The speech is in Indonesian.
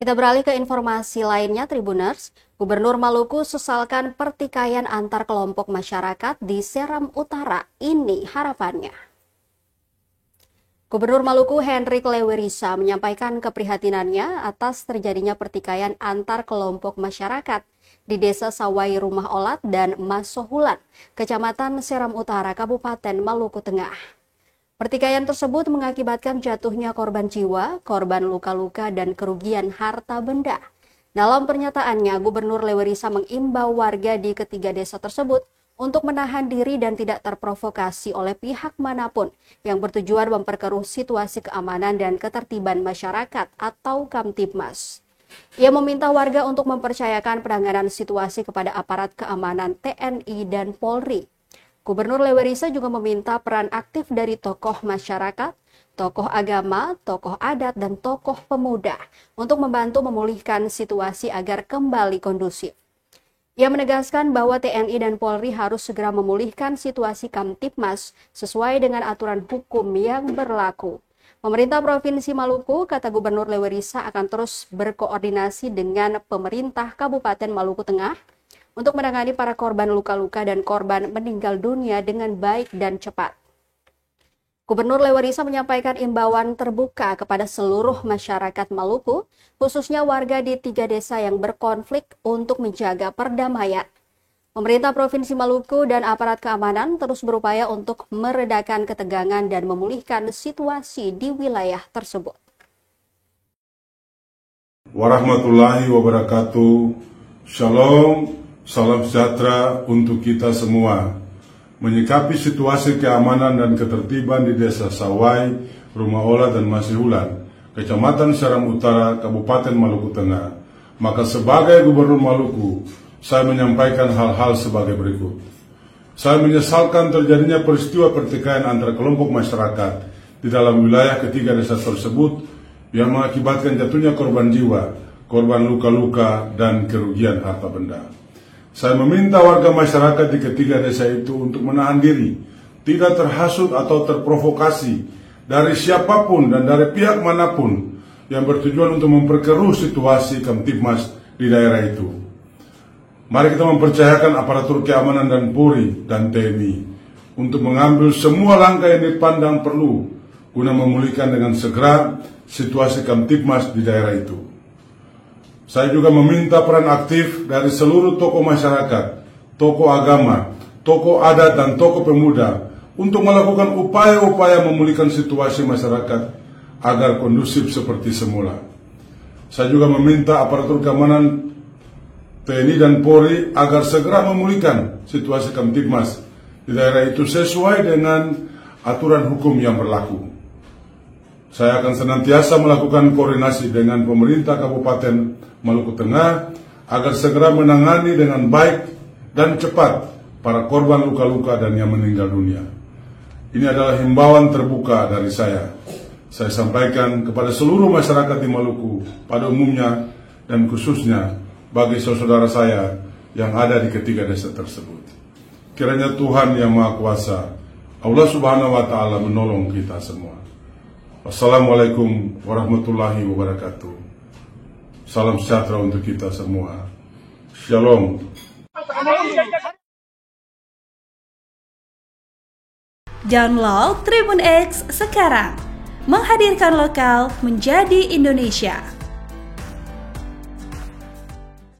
Kita beralih ke informasi lainnya, Tribuners. Gubernur Maluku sesalkan pertikaian antar kelompok masyarakat di Seram Utara. Ini harapannya. Gubernur Maluku Hendrik Lewerisa menyampaikan keprihatinannya atas terjadinya pertikaian antar kelompok masyarakat di Desa Sawai Rumah Olat dan Masohulan, Kecamatan Seram Utara, Kabupaten Maluku Tengah. Pertikaian tersebut mengakibatkan jatuhnya korban jiwa, korban luka-luka, dan kerugian harta benda. Dalam pernyataannya, Gubernur Lewerisa mengimbau warga di ketiga desa tersebut untuk menahan diri dan tidak terprovokasi oleh pihak manapun yang bertujuan memperkeruh situasi keamanan dan ketertiban masyarakat atau Kamtibmas. Ia meminta warga untuk mempercayakan penanganan situasi kepada aparat keamanan TNI dan Polri. Gubernur Lewerisa juga meminta peran aktif dari tokoh masyarakat, tokoh agama, tokoh adat, dan tokoh pemuda untuk membantu memulihkan situasi agar kembali kondusif. Ia menegaskan bahwa TNI dan Polri harus segera memulihkan situasi Kamtibmas sesuai dengan aturan hukum yang berlaku. Pemerintah Provinsi Maluku, kata Gubernur Lewerisa, akan terus berkoordinasi dengan pemerintah Kabupaten Maluku Tengah untuk menangani para korban luka-luka dan korban meninggal dunia dengan baik dan cepat. Gubernur Lewerisa menyampaikan imbauan terbuka kepada seluruh masyarakat Maluku, khususnya warga di 3 desa yang berkonflik untuk menjaga perdamaian. Pemerintah Provinsi Maluku dan aparat keamanan terus berupaya untuk meredakan ketegangan dan memulihkan situasi di wilayah tersebut. Warahmatullahi wabarakatuh. Shalom. Salam sejahtera untuk kita semua. Menyikapi situasi keamanan dan ketertiban di Desa Sawai, Rumah Olat, dan Masohulan, Kecamatan Seram Utara, Kabupaten Maluku Tengah, maka sebagai Gubernur Maluku, saya menyampaikan hal-hal sebagai berikut. Saya menyesalkan terjadinya peristiwa pertikaian antara kelompok masyarakat di dalam wilayah ketiga desa tersebut yang mengakibatkan jatuhnya korban jiwa, korban luka-luka, dan kerugian harta benda. Saya meminta warga masyarakat di ketiga desa itu untuk menahan diri, tidak terhasut atau terprovokasi dari siapapun dan dari pihak manapun yang bertujuan untuk memperkeruh situasi Kamtibmas di daerah itu. Mari kita mempercayakan aparatur keamanan dan Polri dan TNI untuk mengambil semua langkah yang dipandang perlu guna memulihkan dengan segera situasi Kamtibmas di daerah itu. Saya juga meminta peran aktif dari seluruh tokoh masyarakat, tokoh agama, tokoh adat, dan tokoh pemuda untuk melakukan upaya-upaya memulihkan situasi masyarakat agar kondusif seperti semula. Saya juga meminta aparatur keamanan TNI dan Polri agar segera memulihkan situasi Kamtibmas di daerah itu sesuai dengan aturan hukum yang berlaku. Saya akan senantiasa melakukan koordinasi dengan pemerintah Kabupaten Maluku Tengah agar segera menangani dengan baik dan cepat para korban luka-luka dan yang meninggal dunia. Ini adalah himbauan terbuka dari saya. Saya sampaikan kepada seluruh masyarakat di Maluku pada umumnya dan khususnya bagi saudara saya yang ada di ketiga desa tersebut. Kiranya Tuhan yang Maha Kuasa, Allah Subhanahu wa Ta'ala, menolong kita semua. Wassalamualaikum warahmatullahi wabarakatuh. Salam sejahtera untuk kita semua. Shalom. Download Tribun X sekarang. Menghadirkan lokal menjadi Indonesia.